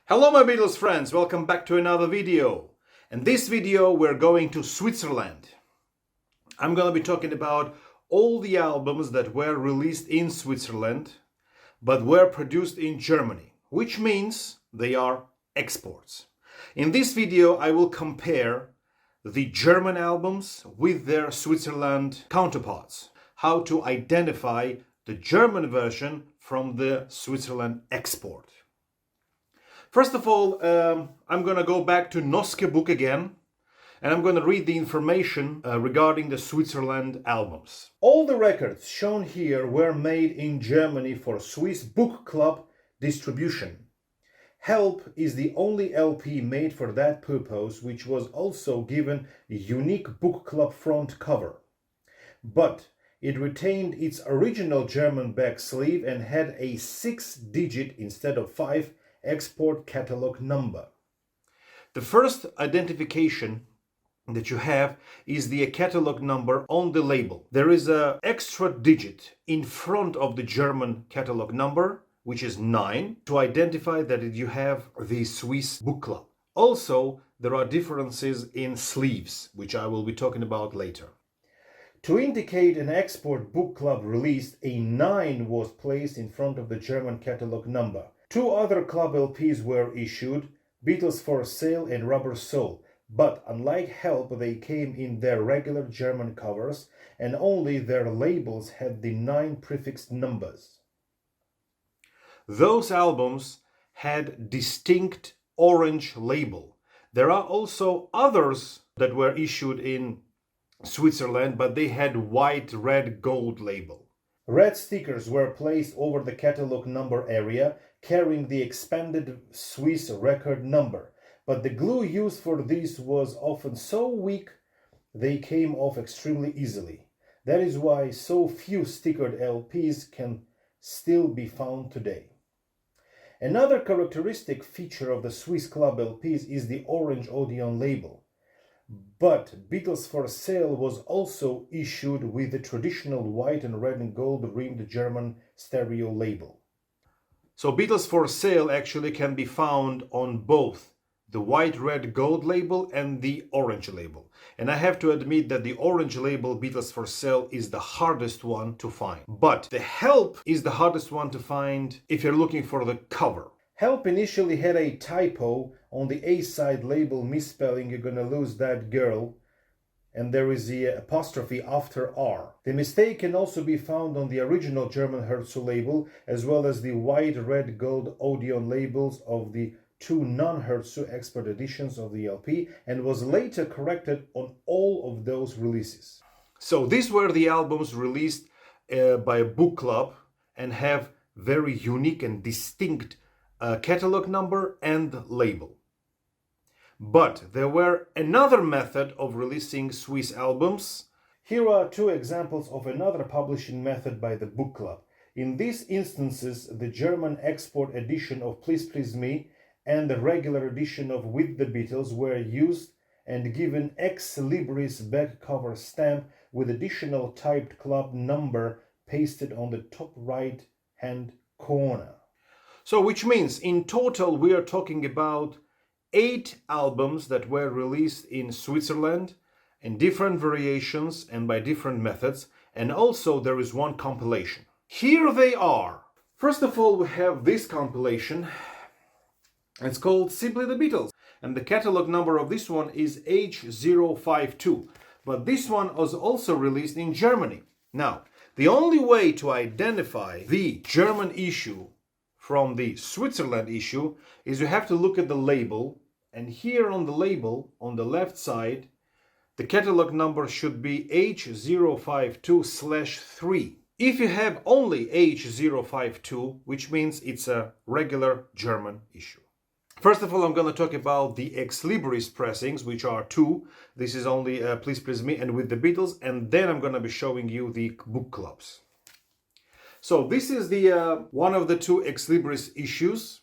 Hello my Beatles friends, welcome back to another video. In this video we're going to Switzerland. I'm going to be talking about all the albums that were released in Switzerland but were produced in Germany, which means they are exports. In this video I will compare the German albums with their Switzerland counterparts, how to identify the German version from the Switzerland export. First of all, I'm going to go back to Noske book again, and I'm going to read the information regarding the Switzerland albums. All the records shown here were made in Germany for Swiss Book Club distribution. Help is the only LP made for that purpose, which was also given a unique book club front cover. But it retained its original German back sleeve and had a 6-digit instead of 5 export catalog number. The first identification that you have is the catalog number on the label. There is an extra digit in front of the German catalog number, which is 9, to identify that you have the Swiss Book Club. Also, there are differences in sleeves, which I will be talking about later. To indicate an export book club released, a 9 was placed in front of the German catalog number. 2 other club LPs were issued, Beatles for Sale and Rubber Soul, but unlike Help, they came in their regular German covers and only their labels had the 9 prefixed numbers. Those albums had distinct orange label. There are also others that were issued in Switzerland, but they had white, red, gold label. Red stickers were placed over the catalog number area, carrying the expanded Swiss record number, but the glue used for these was often so weak they came off extremely easily. That is why so few stickered LPs can still be found today. Another characteristic feature of the Swiss Club LPs is the orange Odeon label. But Beatles for Sale was also issued with the traditional white and red and gold rimmed German stereo label. So Beatles for Sale actually can be found on both the white, red, gold label and the orange label. And I have to admit that the orange label Beatles for Sale is the hardest one to find. But the Help is the hardest one to find if you're looking for the cover. Help initially had a typo on the A-side label, misspelling "You're Gonna Lose That Girl," and there is the apostrophe after R. The mistake can also be found on the original German Herzu label, as well as the white, red, gold Odeon labels of the 2 non-Herzu export editions of the LP, and was later corrected on all of those releases. So these were the albums released by a book club and have very unique and distinct catalog number and label. But there were another method of releasing Swiss albums. Here are 2 examples of another publishing method by the book club. In these instances, the German export edition of Please Please Me and the regular edition of With the Beatles were used and given ex libris back cover stamp with additional typed club number pasted on the top right hand corner. So which means in total we are talking about 8 albums that were released in Switzerland in different variations and by different methods, and also there is 1 compilation. Here they are. First of all, we have this compilation. It's called Simply the Beatles, and the catalog number of this one is H052, but this one was also released in Germany. Now, the only way to identify the German issue from the Switzerland issue is you have to look at the label, and here on the label on the left side the catalog number should be H052/3. If you have only H052, which means it's a regular German issue. First of all, I'm going to talk about the ex libris pressings, which are 2. This is only Please Please Me and With the Beatles, and then I'm going to be showing you the book clubs. So this is the one of the 2 ex libris issues.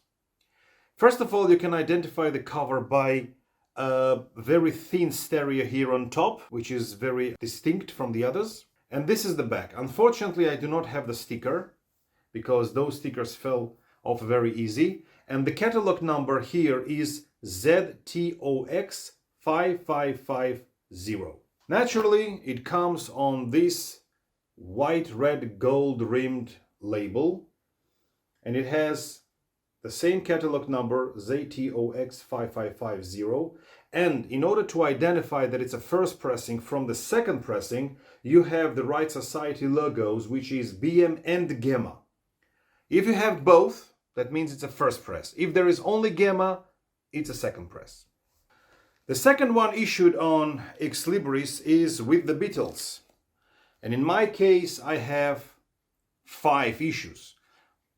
First of all, you can identify the cover by a very thin stereo here on top, which is very distinct from the others. And this is the back. Unfortunately, I do not have the sticker because those stickers fell off very easy. and the catalog number here is ZTOX5550. Naturally, it comes on this white, red, gold rimmed label, and it has the same catalog number ZTOX5550. And in order to identify that it's a first pressing from the second pressing, you have the Right Society logos, which is BM and Gamma. If you have both, that means it's a first press. If there is only Gamma, it's a second press. The second one issued on Ex Libris is with the Beatles. And in my case, I have 5 issues.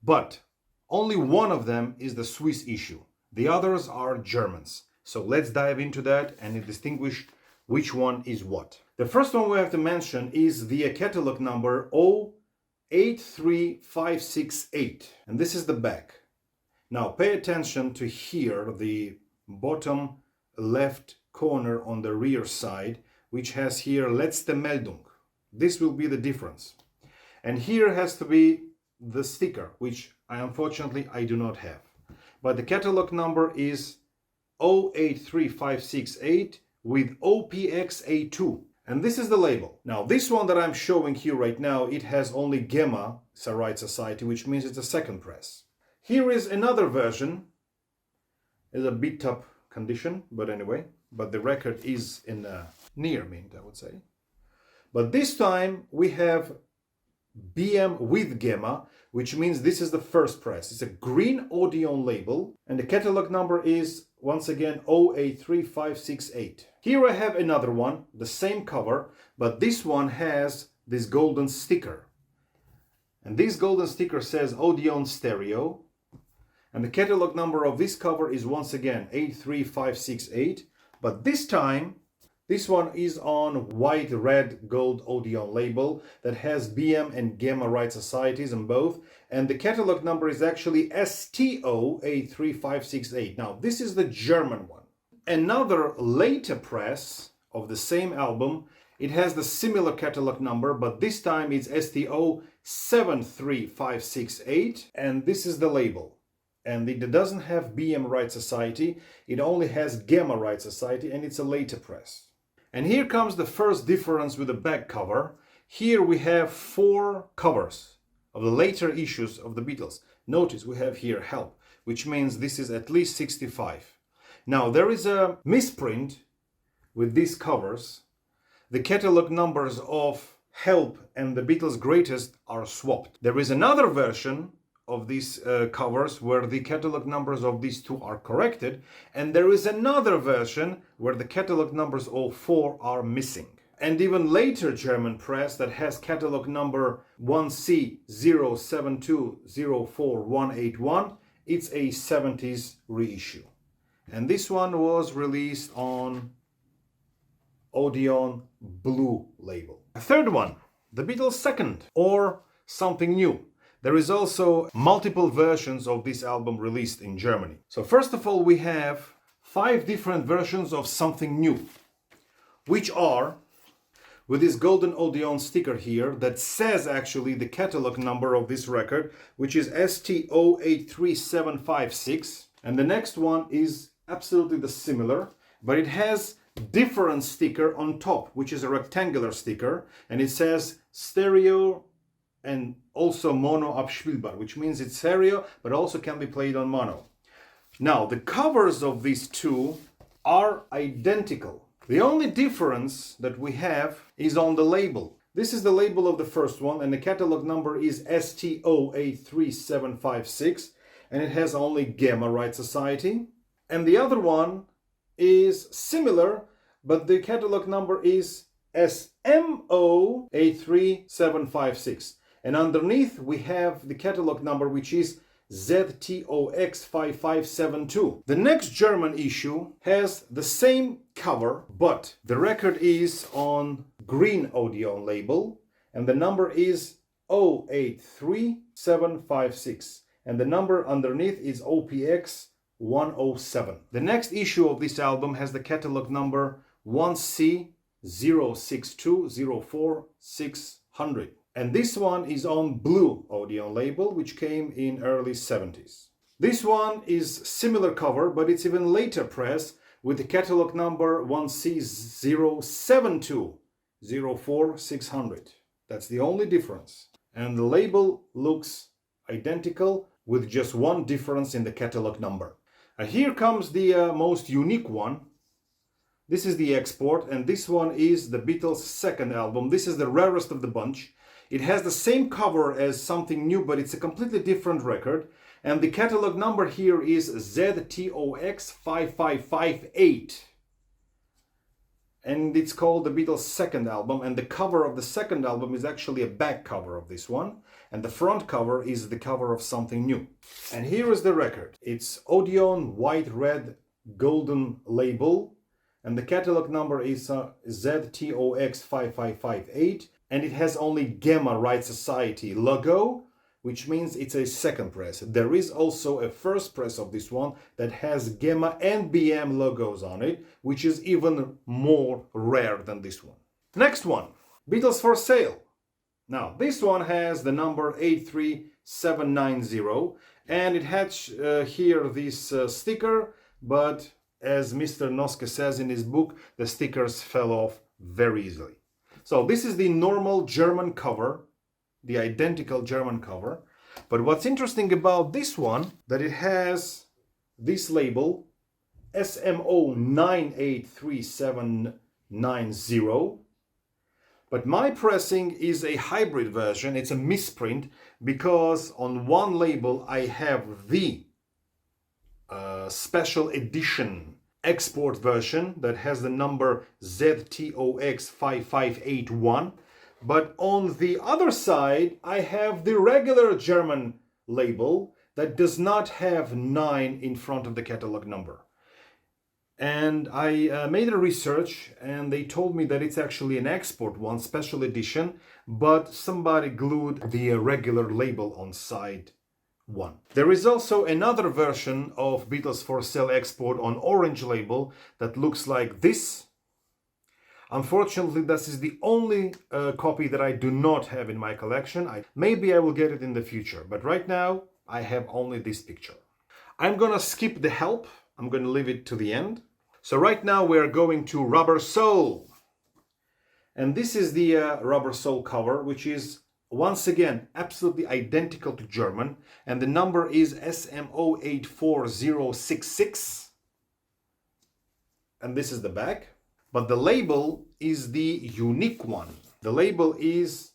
But only one of them is the Swiss issue. The others are Germans. So let's dive into that and distinguish which one is what. The first one we have to mention is the catalog number 083568. And this is the back. Now pay attention to here, the bottom left corner on the rear side, which has here Letzte Meldung. This will be the difference. And here has to be the sticker, which unfortunately I do not have. But the catalog number is 083568 with OPXA2. And this is the label. Now this one that I'm showing here right now, it has only Gamma, Right Society, which means it's a second press. Here is another version. It's a beat up condition, but anyway. But the record is in near mint, I would say. But this time we have BM with Gamma, which means this is the first press. It's a green Odeon label, and the catalog number is once again 083568. Here I have another one, the same cover, but this one has this golden sticker. And this golden sticker says Odeon Stereo, and the catalog number of this cover is once again 83568, but this time this one is on white, red, gold Odeon label that has BM and Gamma Right Societies on both. And the catalog number is actually STO83568. Now, this is the German one. Another later press of the same album, it has the similar catalog number, but this time it's STO73568. And this is the label. And it doesn't have BM Right Society. It only has Gamma Right Society, and it's a later press. And here comes the first difference with the back cover. Here we have 4 covers of the later issues of the Beatles. Notice we have here Help, which means this is at least 65. Now there is a misprint with these covers. The catalog numbers of Help and the Beatles' Greatest are swapped. There is another version of these covers where the catalog numbers of these two are corrected, and there is another version where the catalog numbers of 4 are missing. And even later German press that has catalog number 1C07204181, it's a 70s reissue. And this one was released on Odeon Blue label. A third one, the Beatles' Second, or Something New. There is also multiple versions of this album released in Germany. So first of all, we have 5 different versions of Something New, which are with this golden Odeon sticker here that says actually the catalog number of this record, which is STO83756. And the next one is absolutely the similar, but it has different sticker on top, which is a rectangular sticker, and it says stereo and also mono abspielbar, which means it's stereo, but also can be played on mono. Now, the covers of these two are identical. The only difference that we have is on the label. This is the label of the first one, and the catalog number is STO83756, and it has only Gamma Right Society. And the other one is similar, but the catalog number is SMO83756. And underneath we have the catalog number, which is ZTOX5572. The next German issue has the same cover, but the record is on green Odeon label, and the number is 083756. And the number underneath is OPX107. The next issue of this album has the catalog number 1C06204600. And this one is on blue Odeon label, which came in early 70s. This one is similar cover, but it's even later press with the catalog number 1C072 That's the only difference. And the label looks identical with just one difference in the catalog number. Here comes the most unique one. This is the export, and this one is the Beatles' second album. This is the rarest of the bunch. It has the same cover as Something New, but it's a completely different record. And the catalog number here is ZTOX5558. And it's called the Beatles' second album. And the cover of the second album is actually a back cover of this one. And the front cover is the cover of Something New. And here is the record. It's Odeon white, red, golden label. And the catalog number is ZTOX5558. And it has only Gamma Right Society logo, which means it's a second press. There is also a first press of this one that has Gamma and BM logos on it, which is even more rare than this one. Next one, Beatles for Sale. Now, this one has the number 83790, and it has here this sticker, but as Mr. Noske says in his book, the stickers fell off very easily. So this is the normal German cover, the identical German cover. But what's interesting about this one, that it has this label, SMO 98370. But my pressing is a hybrid version. It's a misprint because on one label I have the special edition export version that has the number ZTOX5581. But on the other side, I have the regular German label that does not have 9 in front of the catalog number. And I made a research, and they told me that it's actually an export one, special edition, but somebody glued the regular label on side 1. There is also another version of Beatles for Sale export on orange label that looks like this. Unfortunately, this is the only copy that I do not have in my collection. Maybe I will get it in the future, but right now I have only this picture. I'm gonna skip the help. I'm gonna leave it to the end. So right now we're going to Rubber Soul. And this is the Rubber Soul cover, which is once again absolutely identical to German. And the number is SMO84066. And this is the back. But the label is the unique one. The label is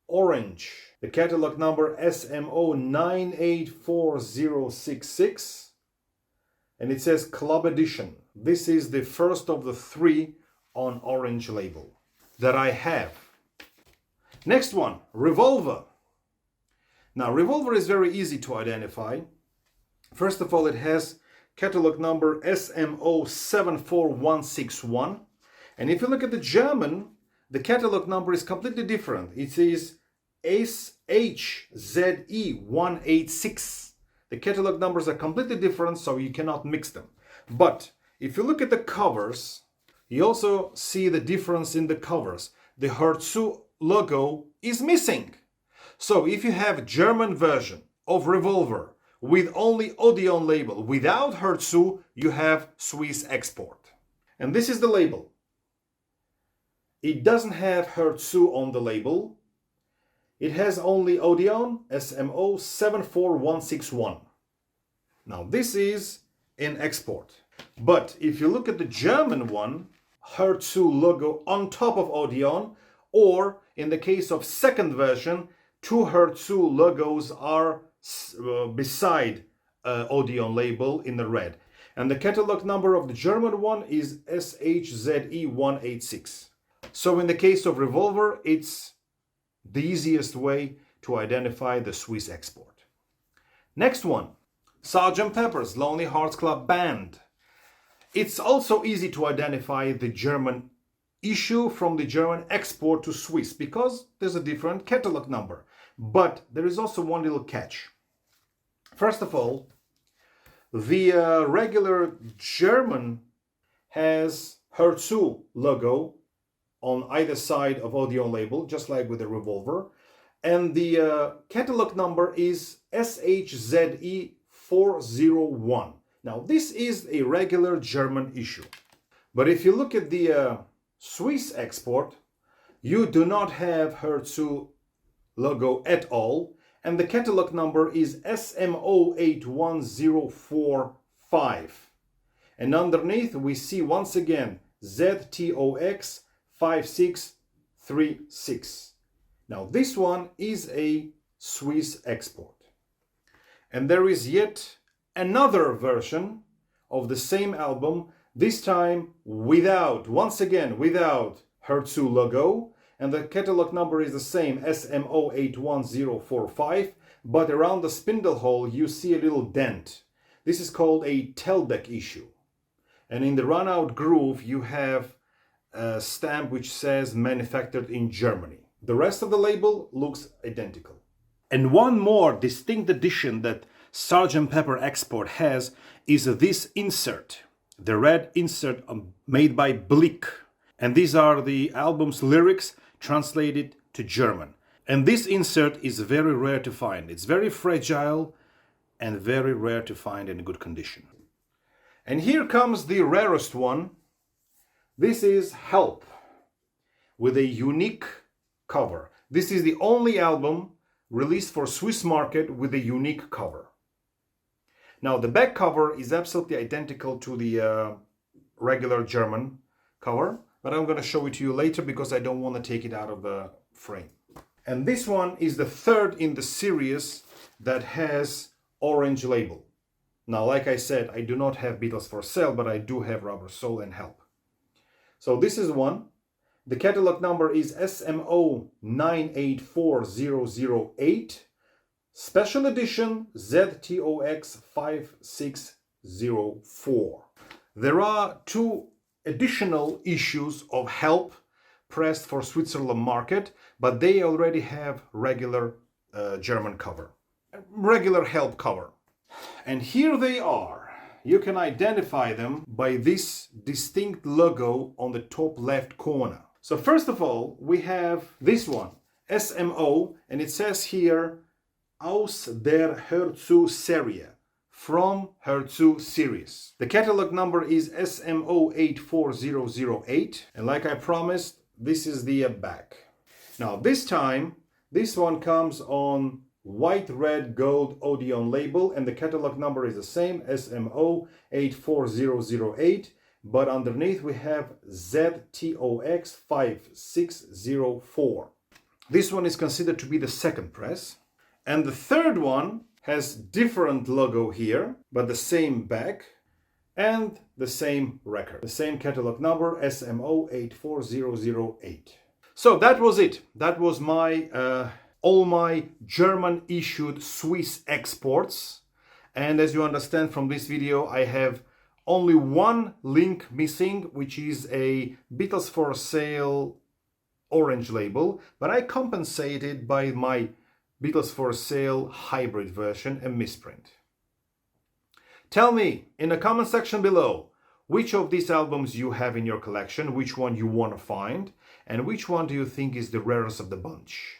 orange. The catalog number SMO984066. And it says Club Edition. This is the first of the 3 on orange label that I have. Next one, Revolver. Now, Revolver is very easy to identify. First of all, it has catalog number SMO74161. And if you look at the German, the catalog number is completely different. It is SHZE186. The catalog numbers are completely different, so you cannot mix them. But if you look at the covers, you also see the difference in the covers. The Herzu logo is missing. So if you have a German version of Revolver with only Odeon label, without Herzu, you have Swiss export. And this is the label. It doesn't have Herzu on the label. It has only Odeon SMO74161. Now this is in export. But if you look at the German one, Herzu logo on top of Odeon, or in the case of second version, 2 Herzu logos are beside Odeon label in the red. And the catalog number of the German one is SHZE186. So in the case of Revolver, it's the easiest way to identify the Swiss export. Next one, Sgt. Pepper's Lonely Hearts Club Band. It's also easy to identify the German issue from the German export to Swiss because there's a different catalog number. But there is also one little catch. First of all, the regular German has Herzu logo on either side of Odeon label, just like with the Revolver. And the catalog number is SHZE 401. Now, this is a regular German issue. But if you look at the Swiss export, you do not have Herzu logo at all, and the catalog number is SMO81045. And underneath we see once again ZTOX 5636. Now this one is a Swiss export. And there is yet another version of the same album, this time once again without Herzu logo, and the catalog number is the same, SMO81045, but around the spindle hole you see a little dent. This is called a tailback issue. And in the runout groove you have a stamp which says manufactured in Germany. The rest of the label looks identical. And one more distinct addition that Sgt. Pepper Export has is this insert, the red insert made by Blick. And these are the album's lyrics translated to German. And this insert is very rare to find. It's very fragile and very rare to find in good condition. And here comes the rarest one. This is Help, with a unique cover. This is the only album released for Swiss market with a unique cover. Now the back cover is absolutely identical to the regular German cover, but I'm going to show it to you later because I don't want to take it out of the frame. And this one is the third in the series that has orange label. Now, like I said, I do not have Beatles for Sale, but I do have Rubber Soul and Help. So this is one. The catalog number is SMO984008, special edition ZTOX 5604. There are two additional issues of Help pressed for Switzerland market, but they already have regular German cover, regular Help cover. And here they are. You can identify them by this distinct logo on the top left corner. So first of all, we have this one, SMO, and it says here, Aus der Herzu-Serie, from Herzu series. The catalog number is SMO84008, and like I promised, this is the back. Now this time, this one comes on white, red, gold Odeon label, and the catalog number is the same, SMO84008, but underneath we have ZTOX 5604. This one is considered to be the second press. And the third one has different logo here, but the same back and the same record. The same catalog number, SMO84008. So that was it. That was my all my German issued Swiss exports. And as you understand from this video, I have only one link missing, which is a Beatles for Sale orange label, but I compensated by my Beatles for Sale hybrid version, a misprint. Tell me in the comment section below which of these albums you have in your collection, which one you want to find, and which one do you think is the rarest of the bunch.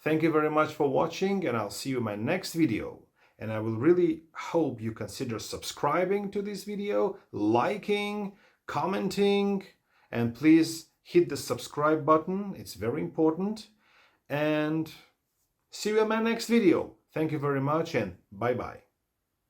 Thank you very much for watching, and I'll see you in my next video. And I will really hope you consider subscribing to this video, liking, commenting, and please hit the subscribe button. It's very important. And see you in my next video. Thank you very much, and bye-bye.